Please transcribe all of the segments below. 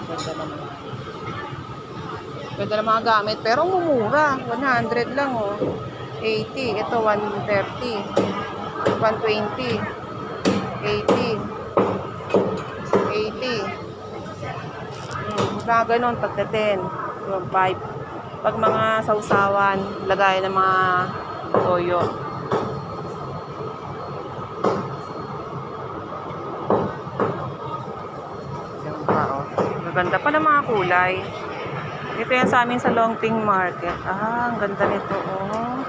Ganda naman. Ganda ng mga gamit. Pero mumura. 100 lang, oh. 80. Ito, 130. 120. 80. 80. Mga ganun, pagka 10. Yung 5. Pag mga sausawan, lagay ng mga toyo. Yung pa, oh. Maganda pa ng mga kulay. Ito yan sa amin sa Longping Market. Ah, ang ganda nito, oh.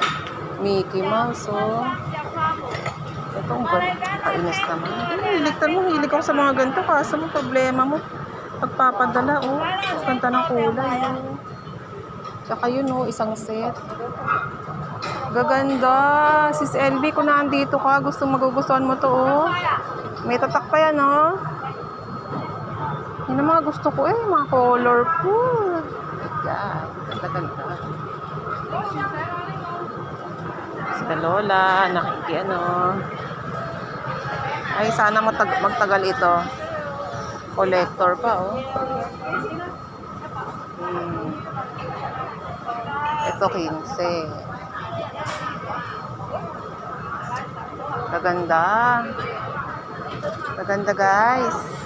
Mickey Mouse, oh. Ito, ang ganda. Kainis naman. Hilig ako sa mga ganito. Kaso mo, problema mo. Pagpapadala, oh. Ang ganda ng kulay, oh. Tsaka yun, oh, isang set. Gaganda. Sis LB, kung nandito ka, magugustuhan mo to, oh. May tatak pa yan, oh. Yun ang mga gusto ko, mga colorful. Yan, ganda-ganda. Sa Lola, ay, sana magtagal ito. Collector pa, oh. Ito, 15. Maganda. Maganda, guys.